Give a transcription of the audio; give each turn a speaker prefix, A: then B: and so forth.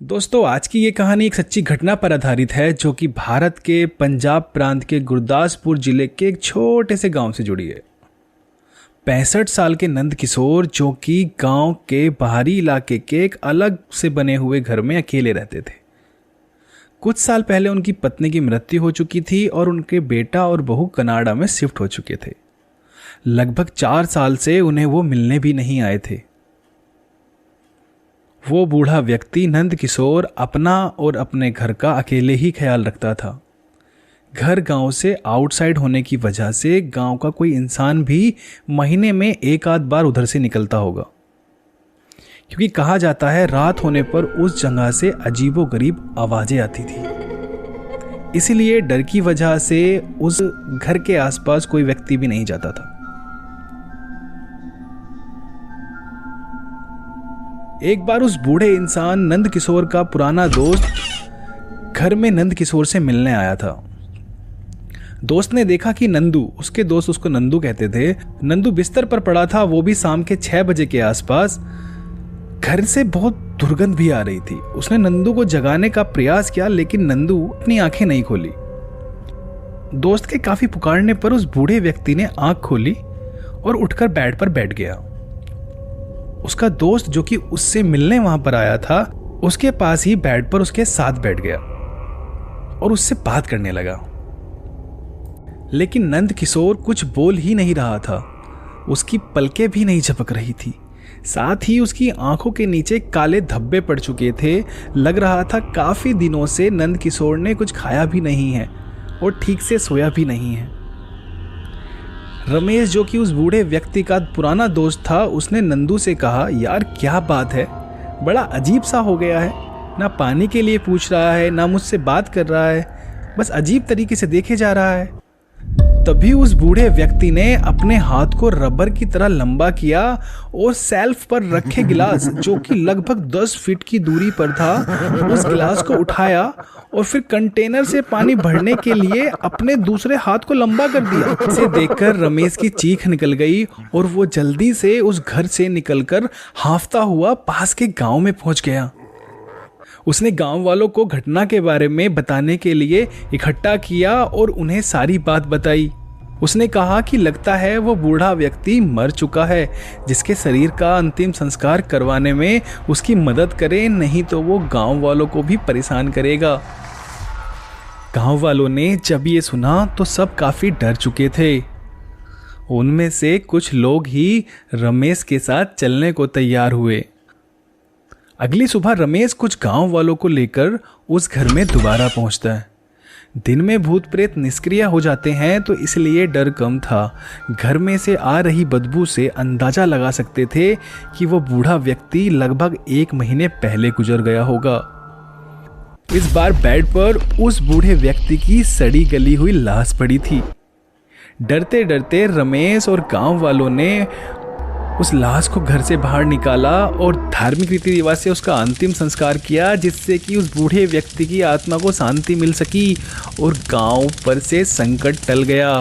A: दोस्तों, आज की ये कहानी एक सच्ची घटना पर आधारित है जो कि भारत के पंजाब प्रांत के गुरदासपुर जिले के एक छोटे से गांव से जुड़ी है। 65 साल के नंद किशोर जो कि गांव के बाहरी इलाके के एक अलग से बने हुए घर में अकेले रहते थे। कुछ साल पहले उनकी पत्नी की मृत्यु हो चुकी थी और उनके बेटा और बहू कनाडा में शिफ्ट हो चुके थे। लगभग 4 साल से उन्हें वो मिलने भी नहीं आए थे। वो बूढ़ा व्यक्ति नंद किशोर अपना और अपने घर का अकेले ही ख्याल रखता था। घर गांव से आउटसाइड होने की वजह से गांव का कोई इंसान भी महीने में एक आध बार उधर से निकलता होगा, क्योंकि कहा जाता है रात होने पर उस जगह से अजीबोगरीब आवाजें आती थी। इसीलिए डर की वजह से उस घर के आसपास कोई व्यक्ति भी नहीं जाता था। एक बार उस बूढ़े इंसान नंद किशोर का पुराना दोस्त घर में नंद किशोर से मिलने आया था। दोस्त ने देखा कि नंदू, उसके दोस्त उसको नंदू कहते थे, नंदू बिस्तर पर पड़ा था, वो भी शाम के 6 बजे के आसपास। घर से बहुत दुर्गंध भी आ रही थी। उसने नंदू को जगाने का प्रयास किया, लेकिन नंदू अपनी आंखें नहीं खोली। दोस्त के काफी पुकारने पर उस बूढ़े व्यक्ति ने आंख खोली और उठकर बेड पर बैठ गया। उसका दोस्त जो कि उससे मिलने वहां पर आया था, उसके पास ही बेड पर उसके साथ बैठ गया और उससे बात करने लगा। लेकिन नंद किशोर कुछ बोल ही नहीं रहा था। उसकी पलकें भी नहीं झपक रही थी। साथ ही उसकी आंखों के नीचे काले धब्बे पड़ चुके थे। लग रहा था काफी दिनों से नंद किशोर ने कुछ खाया भी नहीं है और ठीक से सोया भी नहीं है। रमेश जो कि उस बूढ़े व्यक्ति का पुराना दोस्त था, उसने नंदू से कहा, यार क्या बात है, बड़ा अजीब सा हो गया है। ना पानी के लिए पूछ रहा है, ना मुझसे बात कर रहा है, बस अजीब तरीके से देखे जा रहा है। तभी उस बूढ़े व्यक्ति ने अपने हाथ को रबर की तरह लंबा किया और सेल्फ पर रखे गिलास जो कि लगभग 10 फीट की दूरी पर था, उस गिलास को उठाया और फिर कंटेनर से पानी भरने के लिए अपने दूसरे हाथ को लंबा कर दिया। इसे देखकर रमेश की चीख निकल गई और वो जल्दी से उस घर से निकलकर हांफता हुआ पास के गांव में पहुंच गया। उसने गांव वालों को घटना के बारे में बताने के लिए इकट्ठा किया और उन्हें सारी बात बताई। उसने कहा कि लगता है वो बूढ़ा व्यक्ति मर चुका है, जिसके शरीर का अंतिम संस्कार करवाने में उसकी मदद करे, नहीं तो वो गांव वालों को भी परेशान करेगा। गांव वालों ने जब ये सुना तो सब काफी डर चुके थे। उनमें से कुछ लोग ही रमेश के साथ चलने को तैयार हुए। अगली सुबह रमेश कुछ गांव वालों को लेकर उस घर में दोबारा पहुंचता है। दिन में भूत प्रेत निष्क्रिय हो जाते हैं तो इसलिए डर कम था। घर में से आ रही बदबू से अंदाजा लगा सकते थे कि वो बूढ़ा व्यक्ति लगभग 1 महीने पहले गुजर गया होगा। इस बार बेड पर उस बूढ़े व्यक्ति की सड़ी गली हुई लाश पड़ी थी। डरते डरते रमेश और गांव वालों ने उस लाश को घर से बाहर निकाला और धार्मिक रीति रिवाज से उसका अंतिम संस्कार किया, जिससे कि उस बूढ़े व्यक्ति की आत्मा को शांति मिल सकी और गांव पर से संकट टल गया।